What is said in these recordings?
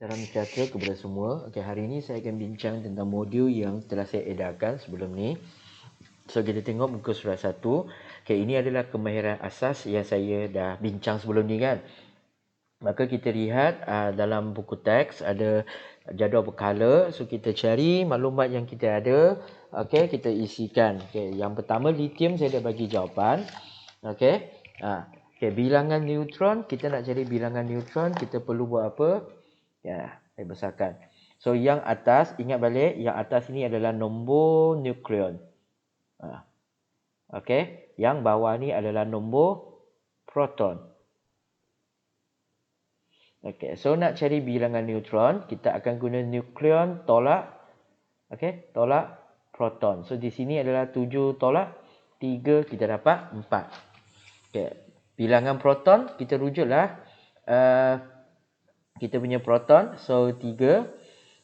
Salam sejahtera kepada semua. Okey, hari ini saya akan bincang tentang modul yang telah saya edarkan sebelum ni. So, kita tengok muka surat 1. Okey, ini adalah kemahiran asas yang saya dah bincang sebelum ni kan. Maka kita lihat dalam buku teks ada jadual berkala. So, kita cari maklumat yang kita ada. Okey, kita isikan. Okey, yang pertama lithium saya dah bagi jawapan. Okey. Okey, bilangan neutron, kita nak cari bilangan neutron, kita perlu buat apa? Ya, saya besarkan. So, yang atas, ingat balik, yang atas ini adalah nombor nukleon. Okey, yang bawah ni adalah nombor proton. Okey, so nak cari bilangan neutron, kita akan guna nukleon tolak, okey, tolak proton. So, di sini adalah 7 tolak 3, kita dapat 4. Okey, bilangan proton, kita rujuklah kita punya proton, so 3.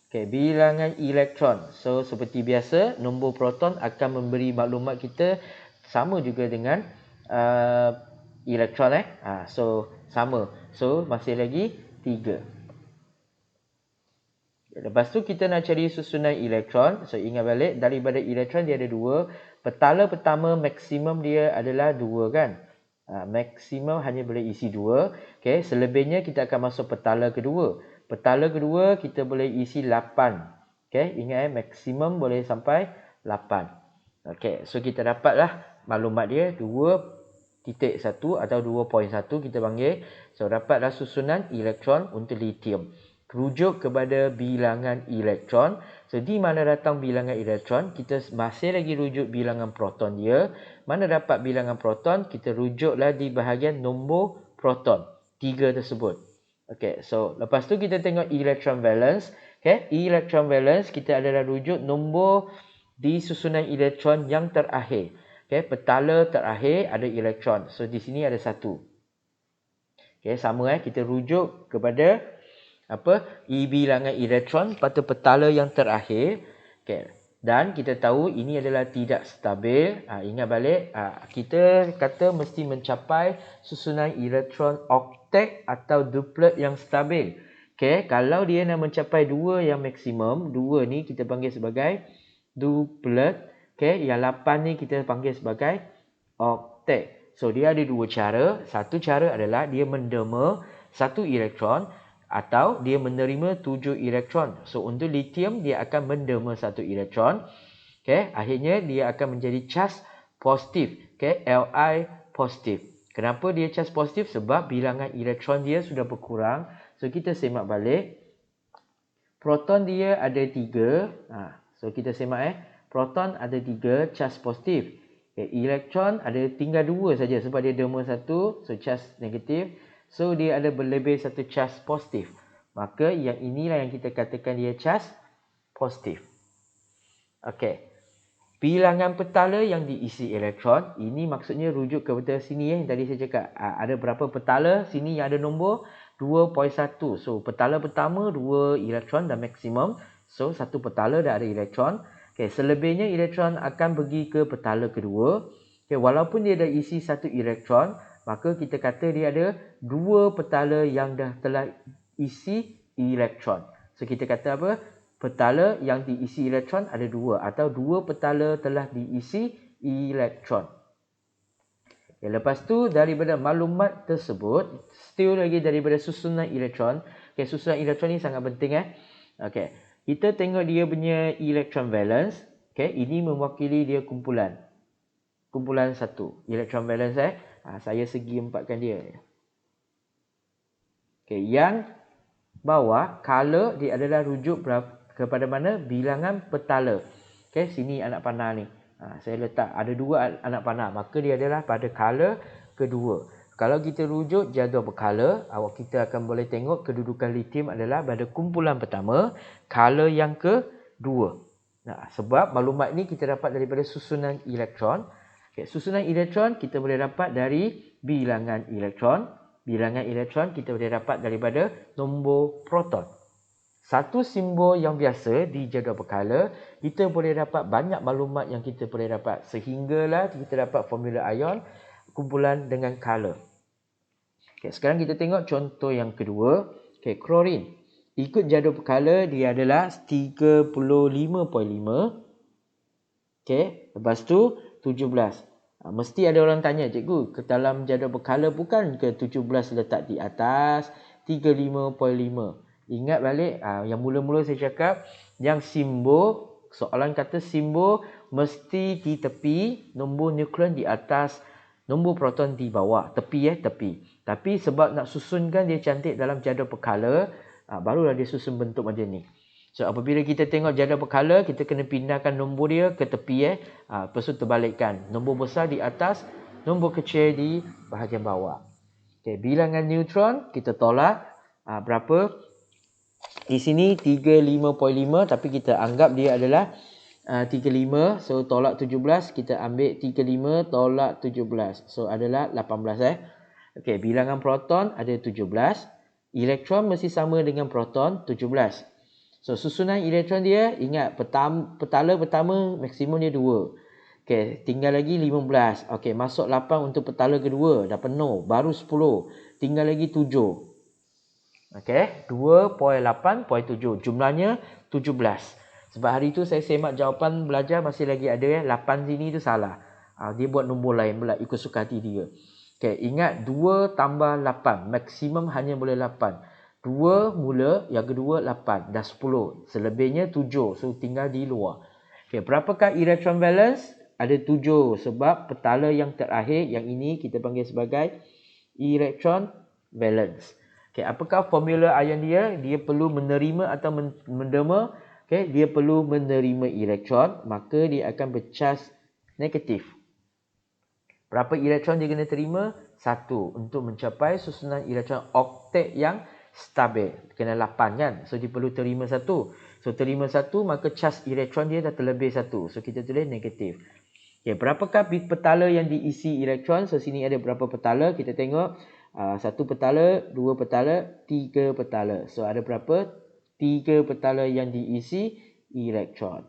Okey, bilangan elektron. So, seperti biasa, nombor proton akan memberi maklumat kita sama juga dengan elektron. So, sama. So, masih lagi 3. Lepas tu, kita nak cari susunan elektron. So, ingat balik, daripada elektron dia ada 2. Petala pertama, maksimum dia adalah 2 kan. Maksimum hanya boleh isi 2. Okey, selebihnya kita akan masuk petala kedua. Petala kedua kita boleh isi 8. Okey, ingat maksimum boleh sampai 8. Okey, so kita dapatlah maklumat dia 2.1 atau 2.1 kita panggil. So dapatlah susunan elektron untuk lithium. Rujuk kepada bilangan elektron. So di mana datang bilangan elektron, kita masih lagi rujuk bilangan proton dia. Mana dapat bilangan proton, kita rujuklah di bahagian nombor proton 3 tersebut. Okey, so lepas tu kita tengok electron valence. Okey, electron valence kita adalah rujuk nombor di susunan elektron yang terakhir. Okey, petala terakhir ada elektron. So di sini ada 1. Okey, sama kita rujuk kepada bilangan elektron pada petala yang terakhir. Okey, dan kita tahu ini adalah tidak stabil. Ingat balik, kita kata mesti mencapai susunan elektron oktet atau duplet yang stabil. Okey, kalau dia nak mencapai 2 yang maksimum, 2 ni kita panggil sebagai duplet. Okey, yang 8 ni kita panggil sebagai oktet. So dia ada 2 cara. Satu cara adalah dia mendema 1 elektron atau dia menerima 7 elektron. So untuk lithium dia akan mendema 1 elektron. Okey, akhirnya dia akan menjadi charge positif. Okey, Li positif. Kenapa dia charge positif? Sebab bilangan elektron dia sudah berkurang. So kita semak balik. Proton dia ada 3. So kita semak proton ada 3 charge positif. Okay, elektron ada tinggal 2 saja sebab dia dema 1. So charge negatif. So dia ada berlebih 1 charge positif. Maka yang inilah yang kita katakan dia charge positif. Okey. Bilangan petala yang diisi elektron, ini maksudnya rujuk kepada sini yang tadi saya cakap. Ada berapa petala? Sini yang ada nombor 2.1. So petala pertama 2 elektron dan maksimum. So satu petala dah ada elektron. Okey, selebihnya elektron akan pergi ke petala kedua. Okey, walaupun dia dah isi 1 elektron, maka kita kata dia ada 2 petala yang dah telah isi elektron. So kita kata apa? Petala yang diisi elektron ada 2 atau 2 petala telah diisi elektron. Okay, lepas tu daripada maklumat tersebut, still lagi daripada susunan elektron. Okay, susunan elektron ni sangat penting Okay, kita tengok dia punya electron valence. Okay, ini mewakili dia kumpulan. Kumpulan 1. Electron valence saya segi empatkan dia. Okey, yang bawah color dia adalah rujuk kepada mana? Bilangan petala. Okey, sini anak panah ni. Saya letak ada 2 anak panah, maka dia adalah pada color kedua. Kalau kita rujuk jadual berkala, kita akan boleh tengok kedudukan lithium adalah pada kumpulan pertama, color yang kedua. Sebab maklumat ni kita dapat daripada susunan elektron. Okay, susunan elektron kita boleh dapat dari bilangan elektron. Bilangan elektron kita boleh dapat daripada nombor proton. Satu simbol yang biasa di jadual berkala, kita boleh dapat banyak maklumat yang kita boleh dapat. Sehinggalah kita dapat formula ion kumpulan dengan color. Okay, sekarang kita tengok contoh yang kedua. Okay, klorin. ikut jadual perkala dia adalah 35.5. Okey, lepas tu 17. Mesti ada orang tanya, cikgu, ke dalam jadual berkala bukan ke 17 letak di atas 35.5. Ingat balik yang mula-mula saya cakap, yang simbol, soalan kata simbol mesti di tepi, nombor nukleon di atas, nombor proton di bawah, tepi tepi. Tapi sebab nak susunkan dia cantik dalam jadual berkala, barulah dia susun bentuk macam ni. So apabila kita tengok jadual berkala, kita kena pindahkan nombor dia ke tepi lepas tu terbalikkan. Nombor besar di atas, nombor kecil di bahagian bawah. Okey, bilangan neutron kita tolak berapa? Di sini 35.5 tapi kita anggap dia adalah 35. So tolak 17, kita ambil 35 tolak 17. So adalah 18 Okey, bilangan proton ada 17. Elektron mesti sama dengan proton 17. So susunan elektron dia, ingat petala pertama maksimum dia 2. Okey, tinggal lagi 15. Okey, masuk 8 untuk petala kedua, dah penuh, baru 10. Tinggal lagi 7. Okey, 2.8.7. Jumlahnya 17. Sebab hari tu saya semak jawapan belajar masih lagi ada 8 sini tu salah. Dia buat nombor lain pula ikut suka hati dia. Okey, ingat 2 tambah 8, maksimum hanya boleh 8. 2 mula, yang kedua 8, dah 10. Selebihnya 7, so tinggal di luar. Okey, berapakah elektron valence? Ada 7 sebab petala yang terakhir, yang ini kita panggil sebagai elektron valence. Okey, apakah formula ion dia? Dia perlu menerima atau mendema. Okey, dia perlu menerima elektron, maka dia akan bercas negatif. Berapa elektron dia kena terima? 1 untuk mencapai susunan elektron oktet yang stabil. Kena 8 kan? So dia perlu terima 1. So terima 1 maka cas elektron dia dah terlebih 1. So kita tulis negatif. Okay, berapakah petala yang diisi elektron? So sini ada berapa petala? Kita tengok 1 petala, 2 petala, 3 petala. So ada berapa? 3 petala yang diisi elektron.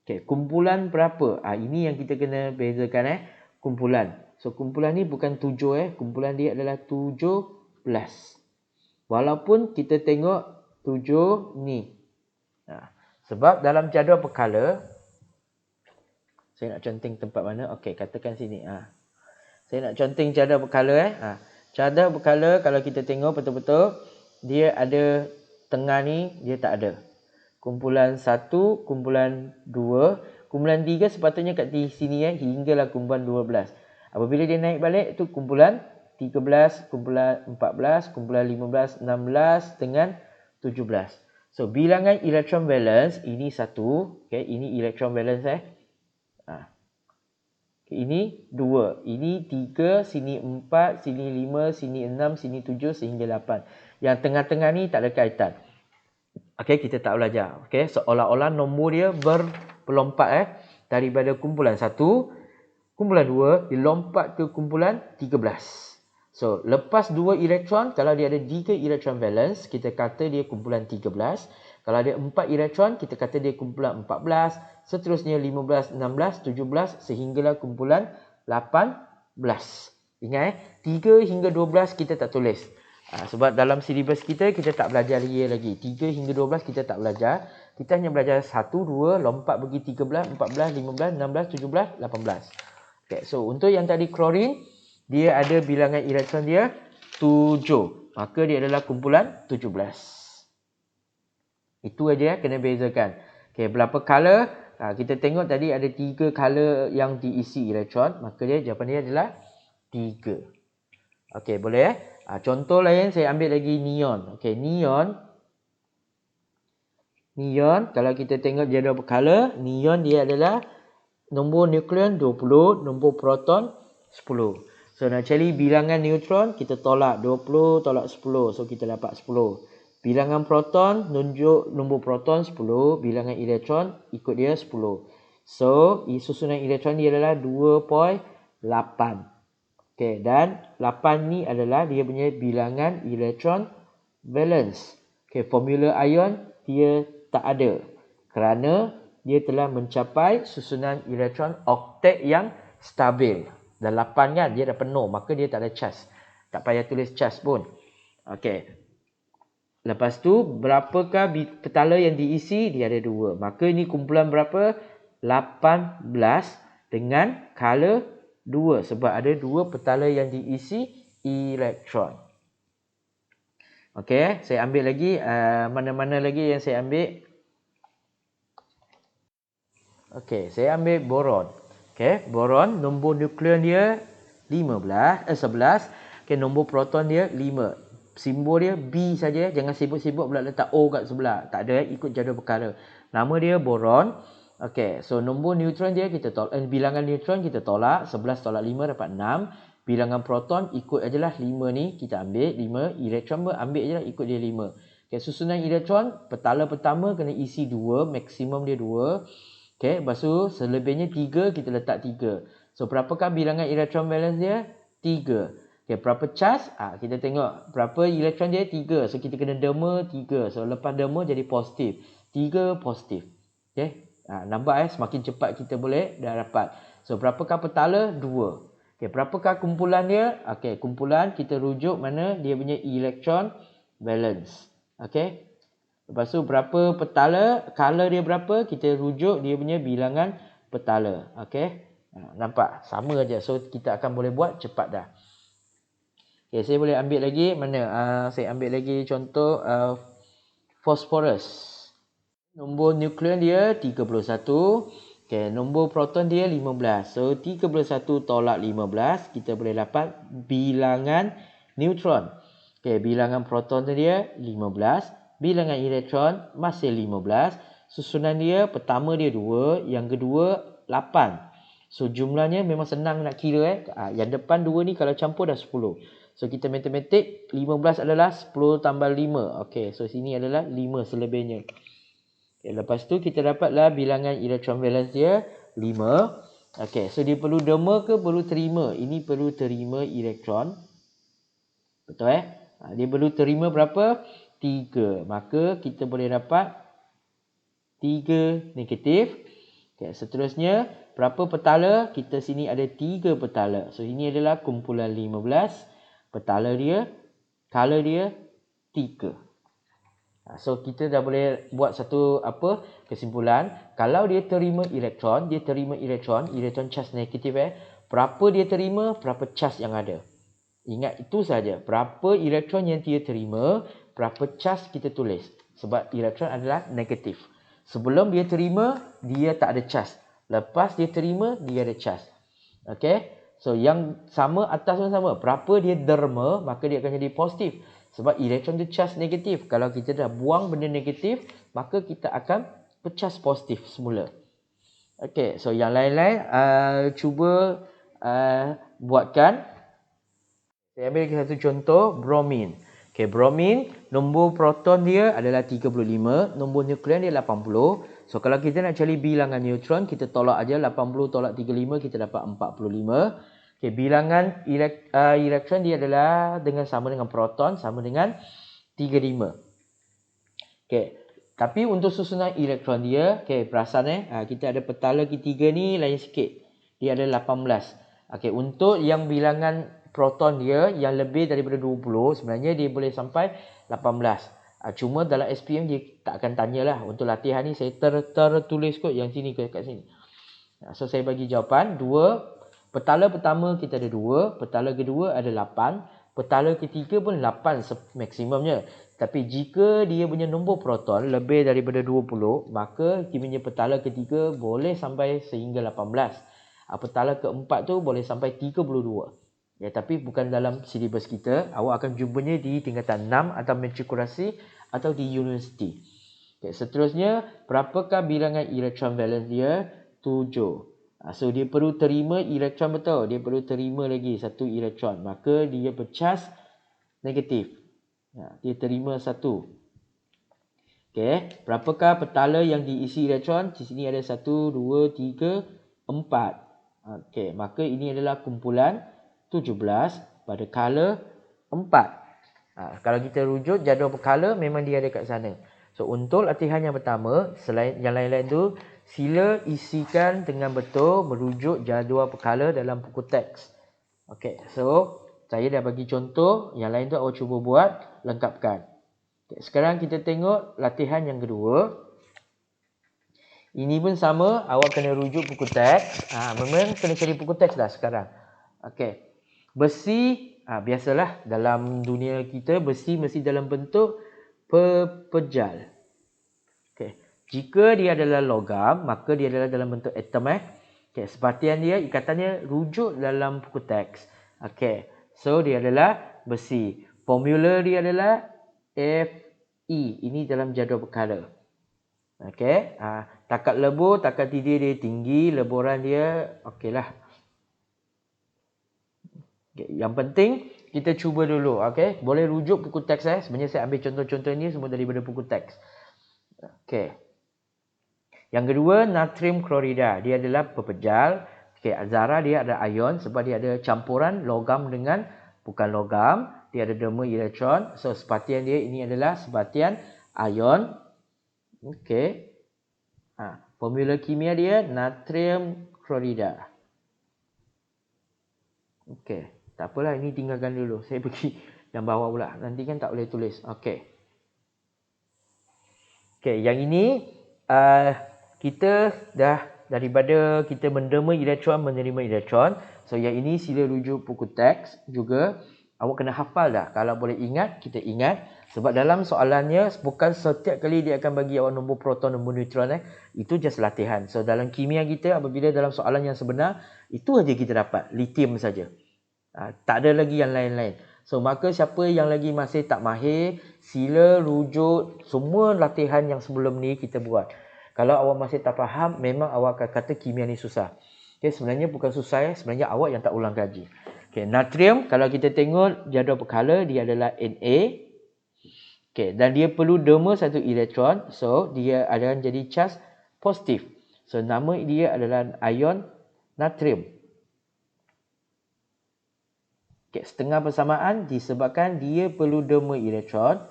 Okay, kumpulan berapa? Ini yang kita kena bezakan kumpulan. So kumpulan ni bukan 7 kumpulan dia adalah 17. Walaupun kita tengok 7 ni. Sebab dalam jadual perkala, saya nak conteng tempat mana? Okey, katakan sini. Saya nak conteng jadual perkala. Jadual perkala kalau kita tengok betul-betul, dia ada tengah ni, dia tak ada. Kumpulan 1, kumpulan 2, kumpulan 3 sepatutnya kat di sini hinggalah kumpulan 12. Apabila dia naik balik, itu kumpulan 13, kumpulan 14, kumpulan 15, 16 dengan 17. So, bilangan elektron valence ini 1. Okay, ini elektron valence Ini 2. Ini 3, sini 4, sini 5, sini 6, sini 7 sehingga 8. Yang tengah-tengah ni tak ada kaitan. Okay, kita tak belajar. Okay, seolah-olah nombor dia berlompat daripada kumpulan 1, kumpulan 2, dilompat ke kumpulan 13. So, lepas 2 elektron, kalau dia ada 3 elektron valence, kita kata dia kumpulan 13. Kalau ada 4 elektron, kita kata dia kumpulan 14. Seterusnya 15, 16, 17 sehinggalah kumpulan 18. Ingat 3 hingga 12 kita tak tulis. Sebab dalam silibus kita tak belajar dia lagi. 3 hingga 12 kita tak belajar. Kita hanya belajar 1, 2, lompat pergi 13, 14, 15, 16, 17, 18. Okay, so untuk yang tadi klorin, dia ada bilangan elektron dia 7. Maka dia adalah kumpulan 17. Itu aja kena bezakan. Okay, berapa color? Kita tengok tadi ada 3 color yang diisi elektron. Maka jawapan dia adalah 3. Okay, boleh contoh lain saya ambil lagi neon. Okay, neon. Neon, kalau kita tengok jadual berkala, neon dia adalah nombor nukleon 20, nombor proton 10. So, nak cari bilangan neutron, kita tolak 20 tolak 10. So, kita dapat 10. Bilangan proton, tunjuk nombor proton 10. Bilangan elektron, ikut dia 10. So, susunan elektron dia adalah 2.8. Okay, dan 8 ni adalah dia punya bilangan elektron valence. Okay, formula ion dia tak ada. Kerana dia telah mencapai susunan elektron oktet yang stabil. Dah 8 kan, dia dah penuh, maka dia tak ada charge. Tak payah tulis charge pun. Okey. Lepas tu, berapakah petala yang diisi? Dia ada 2. Maka ini kumpulan berapa? 18 dengan color 2. Sebab ada 2 petala yang diisi elektron. Okey, saya ambil lagi. Mana-mana lagi yang saya ambil? Okey, saya ambil boron. Okey, boron, nombor nukleon dia 11. Okey, nombor proton dia 5. Simbol dia B saja, jangan sibuk-sibuk pula letak O kat sebelah. Tak ada, ikut jadual perkara. Nama dia boron. Okey, so nombor neutron dia kita tolak, bilangan neutron kita tolak, 11 tolak 5 dapat 6. Bilangan proton ikut ajalah 5 ni kita ambil 5, elektron pun ambil ajalah ikut dia 5. Okey, susunan elektron, petala pertama kena isi 2, maksimum dia 2. Okey, lepas tu selebihnya 3 kita letak 3. So berapakah bilangan elektron valence dia? 3. Okey, berapa charge? Kita tengok berapa elektron dia? 3. So kita kena derma 3. So lepas derma jadi positif. 3 positif. Okey. Nampak semakin cepat kita boleh dah dapat. So berapakah petala? 2. Okey, berapakah kumpulan dia? Okey, kumpulan kita rujuk mana dia punya elektron valence. Okey. Lepas tu berapa petala? Color dia berapa? Kita rujuk dia punya bilangan petala. Okey. Nampak? Sama aja. So kita akan boleh buat cepat dah. Okay, saya boleh ambil lagi mana? Saya ambil lagi contoh phosphorus. Nombor nukleon dia 31. Okay, nombor proton dia 15. So 31 tolak 15 kita boleh dapat bilangan neutron. Okay, bilangan proton dia 15. Bilangan elektron masih 15. Susunan dia pertama dia 2, yang kedua 8. So jumlahnya memang senang nak kira. Yang depan 2 ni kalau campur dah 10. So kita matematik 15 adalah 10 tambah 5. Okey, so sini adalah 5 selebihnya. Okay, lepas tu kita dapatlah bilangan elektron valence dia 5. Okey, so dia perlu derma ke perlu terima? Ini perlu terima elektron. Betul dia perlu terima berapa? 3. Maka kita boleh dapat 3 negatif. Okay, seterusnya berapa petala? Kita sini ada 3 petala. So ini adalah kumpulan 15. Petala dia, color dia 3. So kita dah boleh buat satu kesimpulan. Kalau dia terima elektron, elektron charge negatif berapa dia terima, berapa charge yang ada. Ingat itu saja. Berapa elektron yang dia terima, berapa charge kita tulis. Sebab elektron adalah negatif. Sebelum dia terima, dia tak ada charge. Lepas dia terima, dia ada charge. Okey. So yang sama atas pun sama. Berapa dia derma, maka dia akan jadi positif. Sebab elektron dia charge negatif. Kalau kita dah buang benda negatif, maka kita akan charge positif semula. Okey, so yang lain-lain cuba buatkan. Saya ambil satu contoh bromin. Okey, bromin nombor proton dia adalah 35, nombor nukleon dia 80. So kalau kita nak cari bilangan neutron, kita tolak aja 80 tolak 35 kita dapat 45. Okey, bilangan elektron dia adalah sama dengan proton, sama dengan 35. Okey, tapi untuk susunan elektron dia, okey, perasan kita ada petala ketiga ni lain sikit. Dia ada 18. Okey, untuk yang bilangan proton dia yang lebih daripada 20, sebenarnya dia boleh sampai 18. Cuma dalam SPM dia tak akan tanyalah. Untuk latihan ni saya tertulis kot yang sini ke kat sini. So saya bagi jawapan 2. Petala pertama kita ada 2, petala kedua ada 8, petala ketiga pun 8 maksimumnya. Tapi jika dia punya nombor proton lebih daripada 20, maka dia punya petala ketiga boleh sampai sehingga 18. Petala keempat tu boleh sampai 32. Ya, tapi bukan dalam silibus kita. Awak akan jumpanya di tingkatan 6 atau matrikulasi atau di universiti. Okay, seterusnya, berapakah bilangan elektron valence dia? 7. So, dia perlu terima elektron betul. Dia perlu terima lagi satu elektron. Maka, dia bercharge negatif. Dia terima 1. Okay, berapakah petala yang diisi elektron? Di sini ada 1, 2, 3, 4. Okay, maka ini adalah kumpulan 17 pada color 4. Kalau kita rujuk jadual color memang dia ada kat sana. So untuk latihan yang pertama, selain yang lain-lain tu, sila isikan dengan betul merujuk jadual color dalam buku teks. Okey, so saya dah bagi contoh, yang lain tu awak cuba buat, lengkapkan. Okay, sekarang kita tengok latihan yang kedua. Ini pun sama, awak kena rujuk buku teks. Memang kena cari buku teks dah sekarang. Okey. Besi, biasalah dalam dunia kita besi mesti dalam bentuk pepejal. Okey. Jika dia adalah logam, maka dia adalah dalam bentuk atom. Okey, separtian dia ikatannya rujuk dalam buku teks. Okey. So dia adalah besi. Formula dia adalah Fe. Ini dalam jadual perkara. Okey. Takat lebur, takat tidir dia tinggi, leburan dia okeylah. Okay. Yang penting kita cuba dulu. Okey. Boleh rujuk buku teks. Sebenarnya saya ambil contoh-contoh ni semua daripada buku teks. Okey. Yang kedua, natrium klorida. Dia adalah pepejal. Okey, Zara dia ada ion sebab dia ada campuran logam dengan bukan logam. Dia ada derma elektron. So, sebatian dia ini adalah sebatian ion. Okey. Formula kimia dia natrium klorida. Okey. Tak apalah, ini tinggalkan dulu. Saya pergi yang bawah pula. Nanti kan tak boleh tulis. Okey. Okey, yang ini kita dah daripada kita menderma elektron, menerima elektron. So, yang ini sila rujuk buku teks juga. Awak kena hafal dah. Kalau boleh ingat, kita ingat. Sebab dalam soalannya, bukan setiap kali dia akan bagi awak nombor proton, nombor neutron. Itu just latihan. So, dalam kimia kita, apabila dalam soalan yang sebenar, itu saja kita dapat. Lithium saja. Tak ada lagi yang lain-lain. So, maka siapa yang lagi masih tak mahir, sila rujuk semua latihan yang sebelum ni kita buat. Kalau awak masih tak faham, memang awak akan kata kimia ni susah. Okay, sebenarnya bukan susah, sebenarnya awak yang tak ulang kaji. Okay, natrium, kalau kita tengok jadual perkala, dia adalah Na. Okay, dan dia perlu derma satu elektron. So, dia akan jadi charge positif. So, nama dia adalah ion natrium. Okay, setengah persamaan disebabkan dia perlu derma elektron.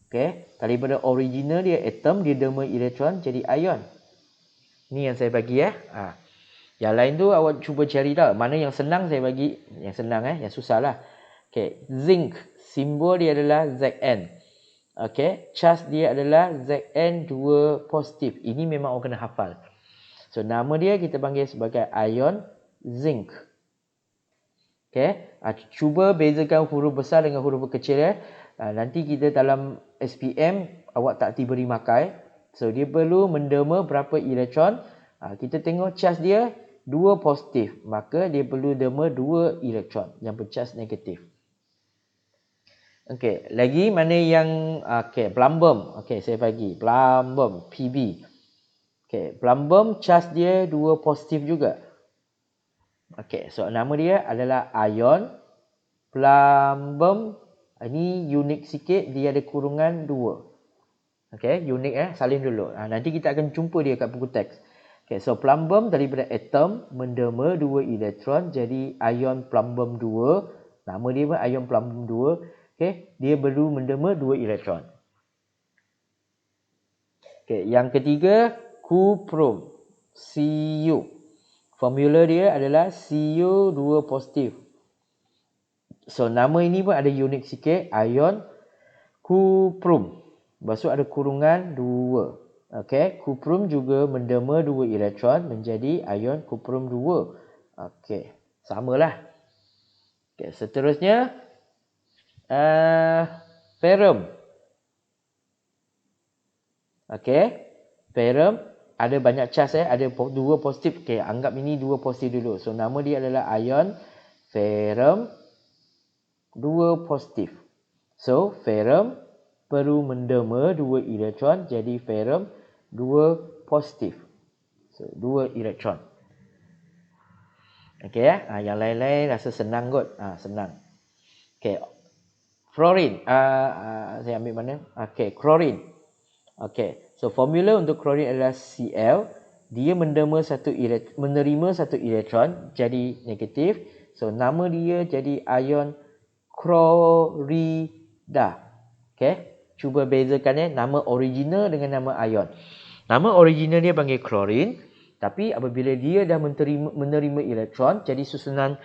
Okay, daripada original dia atom, dia derma elektron jadi ion. Ni yang saya bagi Yang lain tu awak cuba cari dah. Mana yang senang saya bagi. Yang senang yang susah lah. Okay, zinc. Simbol dia adalah Zn. Okay, charge dia adalah Zn2 positif. Ini memang awak kena hafal. So, nama dia kita panggil sebagai ion zinc. Okay, cuba bezakan huruf besar dengan huruf kecil. Nanti kita dalam SPM awak tak tiba dimakai. So, dia perlu menderma berapa elektron. Kita tengok charge dia 2 positif. Maka dia perlu derma 2 elektron yang bercharge negatif. Okey, lagi mana yang plumbum. Okey, saya bagi plumbum Pb. Okey, plumbum charge dia 2 positif juga. Okey, so nama dia adalah ion plumbum. Ini unik sikit, dia ada kurungan 2. Okey, unik salin dulu. Nanti kita akan jumpa dia kat buku teks. Okey, so plumbum daripada atom menderma 2 elektron jadi ion plumbum 2. Nama dia pun ion plumbum 2. Okey, dia perlu menderma 2 elektron. Okey, yang ketiga cuprum. Cu. Formula dia adalah Cu2 positif. So, nama ini pun ada unik sikit. Ion cuprum. Maksud ada kurungan 2. Okey, cuprum juga menderma 2 elektron menjadi ion cuprum 2. Okey, samalah. Okey, seterusnya ferrum. Okey, ferrum ada banyak charge ada 2 positif. Okey, anggap ini 2 positif dulu. So, nama dia adalah ion ferrum 2 positif. So, ferrum perlu menderma 2 elektron jadi ferrum 2 positif. So, 2 elektron. Okey yang lain-lain rasa senang kot. Senang. Okey. Fluorine. Saya ambil mana? Okey, klorin. Okey. So, formula untuk klorin adalah Cl. Dia menerima satu elektron jadi negatif. So, nama dia jadi ion klorida. Okey. Cuba bezakan nama original dengan nama ion. Nama original dia panggil klorin. Tapi apabila dia dah menerima elektron, jadi susunan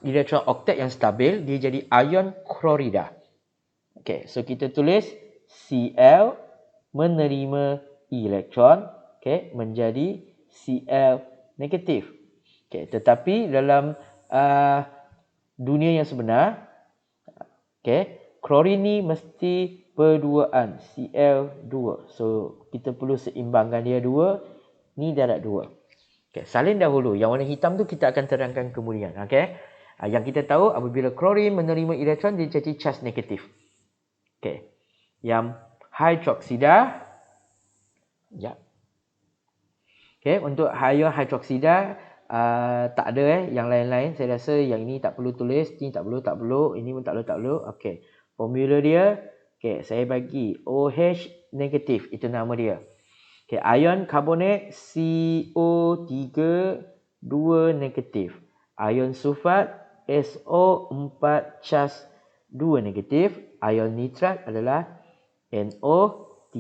elektron oktet yang stabil, dia jadi ion klorida. Okey, so kita tulis Cl menerima elektron, okey, menjadi Cl negatif. Okey, tetapi dalam dunia yang sebenar, okey, klorin ni mesti berduaan, Cl2. So kita perlu seimbangkan dia 2, ni darab 2. Okey, salin dahulu. Yang warna hitam tu kita akan terangkan kemudian, okey. Yang kita tahu apabila klorin menerima elektron dia jadi charge negatif. Okey. Yang hidroksida, ya. Okey, untuk ion hidroksida tak ada yang lain-lain. Saya rasa yang ini tak perlu tulis, ni tak perlu, ini pun tak perlu. Okey. Formula dia, okey, saya bagi OH negatif, itu nama dia. Okey, ion karbonat CO3 2 negatif. Ion sulfat SO4 charge 2 negatif. Ion nitrat adalah NO3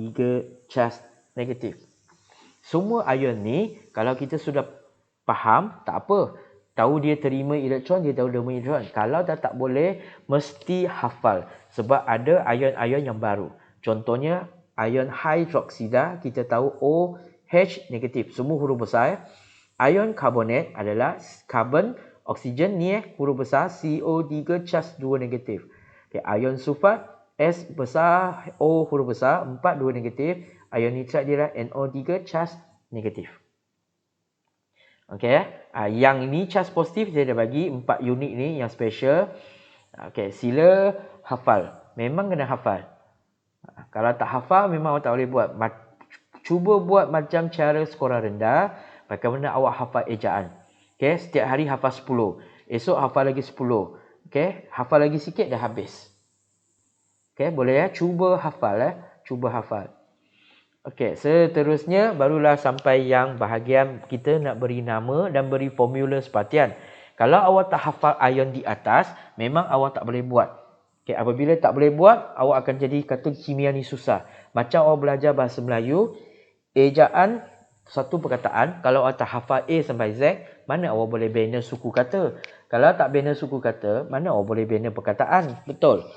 charge negatif. Semua ion ni kalau kita sudah faham, tak apa. Tahu dia terima elektron, dia tahu terima elektron. Kalau dah tak boleh, mesti hafal. Sebab ada ion-ion yang baru. Contohnya, ion hidroksida, kita tahu OH negatif. Semua huruf besar. Ion karbonat adalah karbon, oksigen ni huruf besar, CO3 charge 2 negatif. Okay, ion sulfat, S besar, O huruf besar, 4 2 negatif. Ion nitrat dia adalah NO3 charge negatif. Okey, yang ini charge positif saya dah bagi 4 unit ni yang special. Okey, sila hafal. Memang kena hafal. Kalau tak hafal memang awak tak boleh buat. Cuba buat macam cara skora rendah. Bagaimana awak hafal ejaan. Okey, setiap hari hafal 10. Esok hafal lagi 10. Okey, hafal lagi sikit dah habis. Okey, boleh ya? Cuba hafal ya. Cuba hafal. Okey, seterusnya barulah sampai yang bahagian kita nak beri nama dan beri formula sepatian. Kalau awak tak hafal ion di atas, memang awak tak boleh buat. Okey, apabila tak boleh buat, awak akan jadi kata kimia ni susah. Macam awak belajar bahasa Melayu, ejaan satu perkataan, kalau awak tak hafal A sampai Z, mana awak boleh bina suku kata? Kalau tak bina suku kata, mana awak boleh bina perkataan? Betul?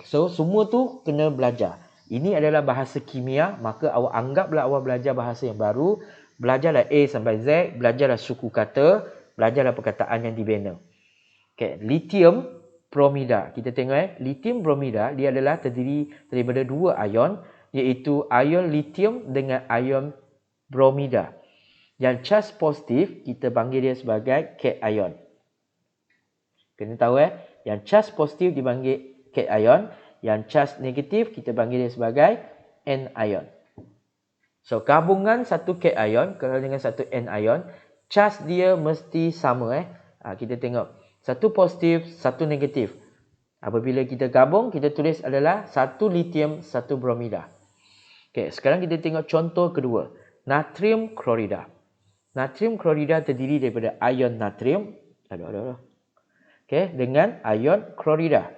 So, semua tu kena belajar. Ini adalah bahasa kimia, maka awak anggaplah awak belajar bahasa yang baru. Belajarlah A sampai Z, belajarlah suku kata, belajarlah perkataan yang dibina. Okay, lithium bromida. Kita tengok lithium bromida, dia adalah terdiri daripada dua ion, iaitu ion lithium dengan ion bromida. Yang charge positif, kita panggil dia sebagai cation. Kena tahu yang charge positif dipanggil cation, yang charge negatif kita panggil dia sebagai anion. So, gabungan satu cation kalau dengan satu anion, charge dia mesti sama. Kita tengok, satu positif, satu negatif. Apabila kita gabung, kita tulis adalah satu lithium, satu bromida. Okay, sekarang kita tengok contoh kedua. Natrium klorida. Natrium klorida terdiri daripada ion natrium. Okay, dengan ion klorida.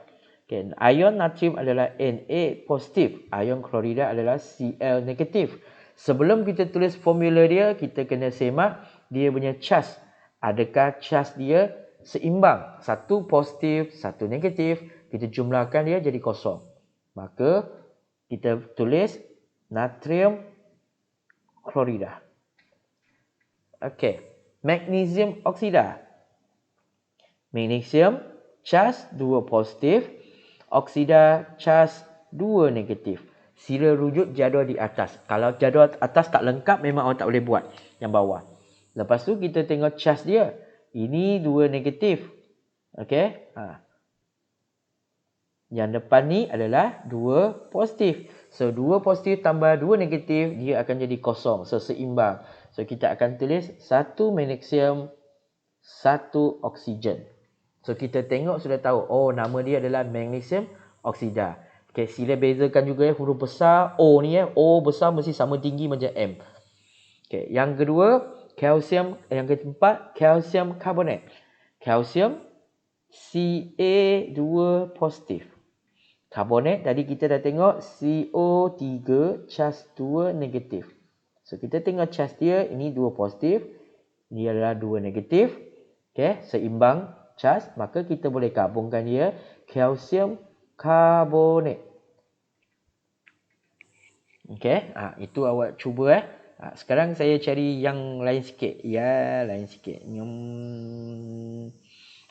Okay, ion natrium adalah Na positif. Ion klorida adalah Cl negatif. Sebelum kita tulis formula dia, kita kena semak dia punya charge. Adakah charge dia seimbang? Satu positif, satu negatif. Kita jumlahkan dia jadi kosong. Maka kita tulis natrium klorida. Okey, magnesium oksida. Magnesium charge 2 positif, oksida charge 2 negatif. Sila rujuk jadual di atas. Kalau jadual atas tak lengkap, memang awak tak boleh buat yang bawah. Lepas tu kita tengok charge dia. Ini 2 negatif. Okey. Yang depan ni adalah 2 positif. So, 2 positif tambah 2 negatif, dia akan jadi kosong. So, seimbang. So, kita akan tulis 1 magnesium, 1 oksigen. So, kita tengok sudah tahu. Oh, nama dia adalah magnesium oksida. Okay, sila bezakan juga huruf besar O ni. O besar mesti sama tinggi macam M. Okay, yang kedua, kalsium. Yang keempat, kalsium karbonat. Kalsium Ca2 positif. Karbonat tadi kita dah tengok CO3 charge 2 negatif. So, kita tengok charge dia. Ini 2 positif. Ini adalah 2 negatif. Okay, seimbang charge. Maka kita boleh gabungkan dia. Kalsium karbonat. Okey, itu awak cuba sekarang saya cari yang lain sikit. Ya, lain sikit.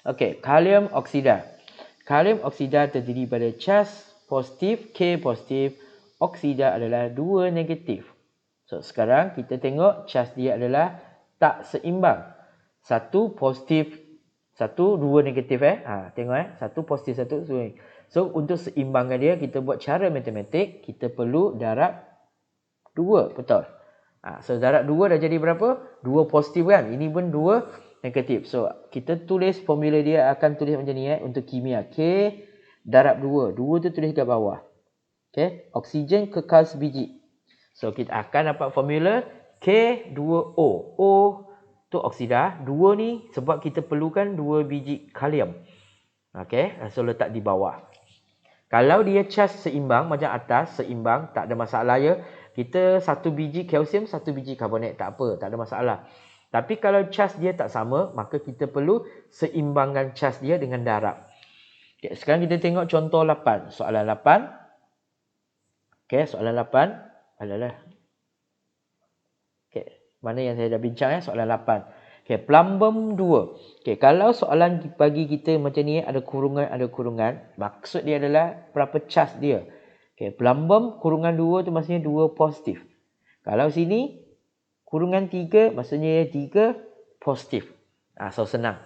Okey, kalium oksida. Kalium oksida terdiri pada cas positif, K positif, oksida adalah 2 negatif. So, sekarang kita tengok cas dia adalah tak seimbang. Satu positif, satu, dua negatif. Tengok satu positif, satu. So, untuk seimbangkan dia, kita buat cara matematik. Kita perlu darab 2, betul. So, darab 2 dah jadi berapa? 2 positif kan? Ini pun 2 negatif. So, kita tulis formula dia akan tulis macam ni untuk kimia. K darab 2. 2 tu tulis kat bawah. Okay. Oksigen kekal sebiji. So, kita akan dapat formula K2O. O tu oksida. 2 ni sebab kita perlukan 2 biji kalium. Okay. So, letak di bawah. Kalau dia cas seimbang macam atas, seimbang, tak ada masalah ya. Kita 1 biji kalsium, 1 biji karbonat, tak apa, tak ada masalah. Tapi kalau cas dia tak sama, maka kita perlu seimbangkan cas dia dengan darab. Okay, sekarang kita tengok contoh 8. Soalan 8. Okay, soalan 8 adalah mana yang saya dah bincang soalan 8. Okey, plumbum 2. Okey, kalau soalan bagi kita macam ni ada kurungan, maksud dia adalah berapa cas dia. Okey, plumbum kurungan 2 tu maksudnya 2 positif. Kalau sini kurungan 3 maksudnya 3 positif. So senang.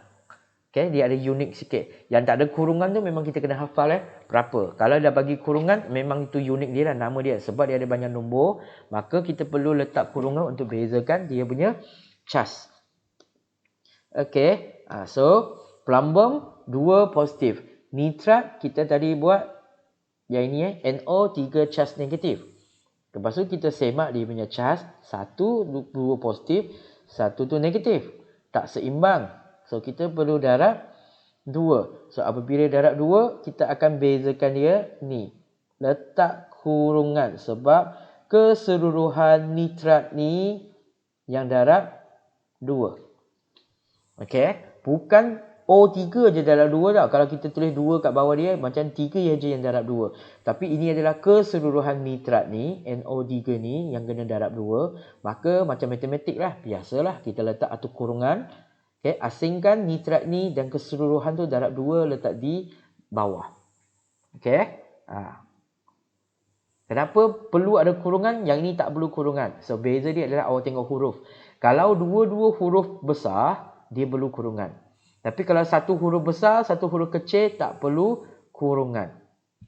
Okey, dia ada unik sikit. Yang tak ada kurungan tu memang kita kena hafal berapa. Kalau dah bagi kurungan memang itu unik dia lah, nama dia. Sebab dia ada banyak nombor, maka kita perlu letak kurungan untuk bezakan dia punya cas. Okey, so plumbum 2 positif. Nitrat kita tadi buat yang ini NO 3 cas negatif. Lepas tu kita semak dia punya cas, 1 2 positif, 1 tu negatif. Tak seimbang. So, kita perlu darab 2. So, apabila darab 2, kita akan bezakan dia ni. Letak kurungan. Sebab keseluruhan nitrat ni yang darab 2. Okey. Bukan O3 je darab 2 tau. Kalau kita tulis 2 kat bawah dia, macam 3 je yang darab 2. Tapi ini adalah keseluruhan nitrat ni, NO3 ni yang kena darab 2. Maka macam matematik lah. Biasalah kita letak atur kurungan. Okay, asingkan nitrat ni dan keseluruhan tu darab 2 letak di bawah. Okay. Kenapa perlu ada kurungan? Yang ini tak perlu kurungan. So, beza dia adalah awak tengok huruf. Kalau dua-dua huruf besar, dia perlu kurungan. Tapi kalau satu huruf besar, satu huruf kecil, tak perlu kurungan.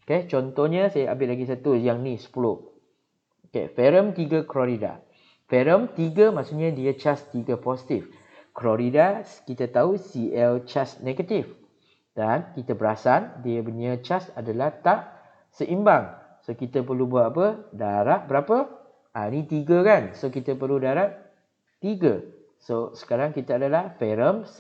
Okay, contohnya saya ambil lagi satu. Yang ni 10. Okay, ferrum 3 klorida. Ferrum 3 maksudnya dia cas 3 positif. Klorida kita tahu Cl cas negatif. Dan kita perasan dia punya cas adalah tak seimbang. So kita perlu buat apa? Darab berapa? Ni 3 kan. So kita perlu darab 3. So sekarang kita adalah ferrum 1.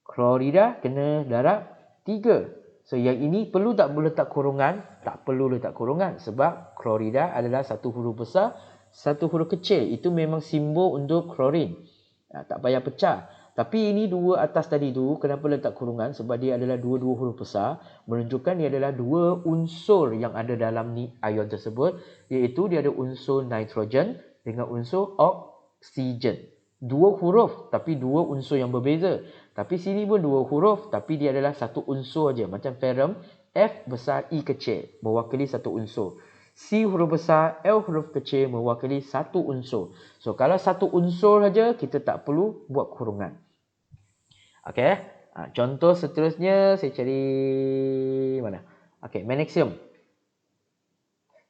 Klorida kena darab 3. So yang ini perlu tak boleh letak kurungan? Tak perlu letak kurungan. Sebab klorida adalah satu huruf besar, satu huruf kecil. Itu memang simbol untuk klorin. Tak payah pecah. Tapi ini dua atas tadi tu, kenapa letak kurungan? Sebab dia adalah dua-dua huruf besar. Menunjukkan dia adalah dua unsur yang ada dalam ni ion tersebut. Iaitu dia ada unsur nitrogen dengan unsur oksigen. Dua huruf tapi dua unsur yang berbeza. Tapi sini pun dua huruf tapi dia adalah satu unsur aja. Macam ferrum, F besar I kecil mewakili satu unsur. C huruf besar, L huruf kecil mewakili satu unsur. So, kalau satu unsur saja, kita tak perlu buat kurungan. Okey. Contoh seterusnya, saya cari mana? Okey, magnesium.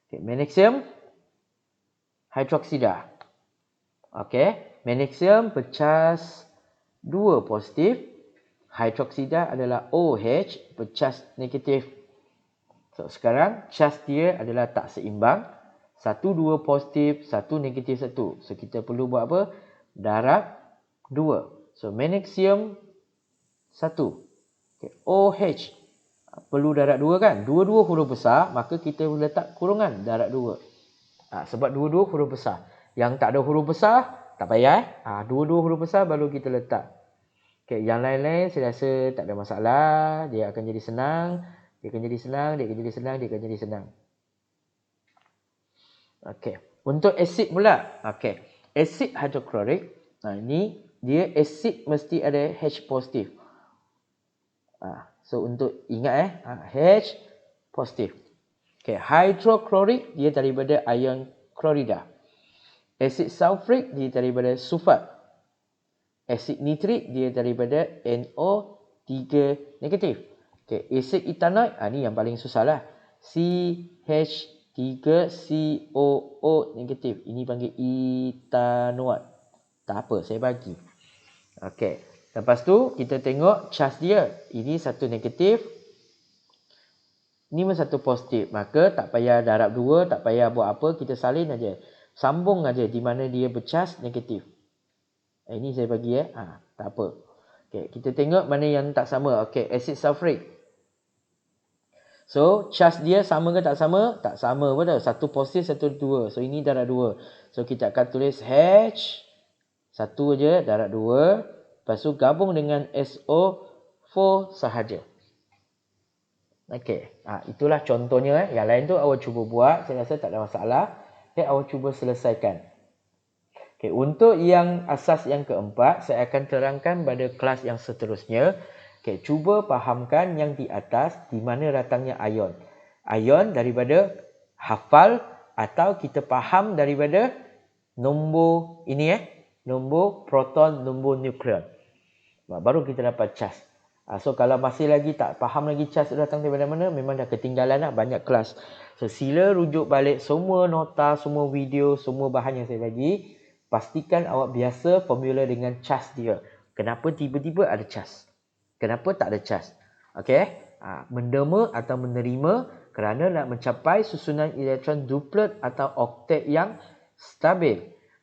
Okay, magnesium hidroksida. Okey, magnesium bercas 2 positif. Hidroksida adalah OH bercas negatif. So, sekarang cas dia adalah tak seimbang. 1, 2 positif, 1 negatif 1. So, kita perlu buat apa? Darab 2. So, magnesium 1. Okay. OH. Perlu darab 2 kan? Dua-dua huruf besar, maka kita letak kurungan darab 2. Sebab dua-dua huruf besar. Yang tak ada huruf besar, tak payah. Dua-dua huruf besar baru kita letak. Okay. Yang lain-lain saya rasa tak ada masalah. Dia akan jadi senang. Dia akan jadi senang, dia akan jadi senang, dia akan jadi senang. Okey. Untuk asid pula. Okey. Asid hidroklorik. Ini dia asid mesti ada H positif. So untuk ingat H positif. Okey, hidroklorik dia daripada ion klorida. Asid sulfurik dia daripada sulfat. Asid nitrik dia daripada NO3 negatif. Okey, asid etanoik ni yang paling susah lah. CH3COO negatif. Ini panggil etanoat. Tak apa, saya bagi. Okey. Lepas tu kita tengok charge dia. Ini satu negatif. Ini satu positif. Maka tak payah darab dua, tak payah buat apa, kita salin aja. Sambung aja di mana dia bercharge negatif. Ini saya bagi tak apa. Okey, kita tengok mana yang tak sama. Okey, asid sulfurik. So, charge dia sama ke tak sama? Tak sama betul. Satu positif, satu dua. So, ini darab dua. So, kita akan tulis H. Satu aja, darab dua. Lepas tu gabung dengan SO4 sahaja. Okey. Itulah contohnya. Yang lain tu awak cuba buat. Saya rasa tak ada masalah. Okay, awak cuba selesaikan. Okay, untuk yang asas yang keempat, saya akan terangkan pada kelas yang seterusnya. Okay, cuba fahamkan yang di atas di mana datangnya ion. Ion daripada hafal atau kita faham daripada nombor ini nombor proton, nombor nukleon. Baru kita dapat charge. So kalau masih lagi tak faham lagi charge datang daripada mana, memang dah ketinggalan banyak kelas. So sila rujuk balik semua nota, semua video, semua bahan yang saya bagi. Pastikan awak biasa formula dengan charge dia. Kenapa tiba-tiba ada charge? Kenapa tak ada charge? Okey? Mendema atau menerima kerana nak mencapai susunan elektron duplet atau oktet yang stabil.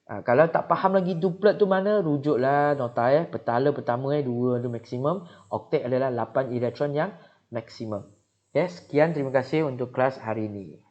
Kalau tak faham lagi duplet tu mana, rujuklah nota petala pertama 2 tu maksimum, oktet adalah 8 elektron yang maksimum. Okay, sekian, terima kasih untuk kelas hari ini.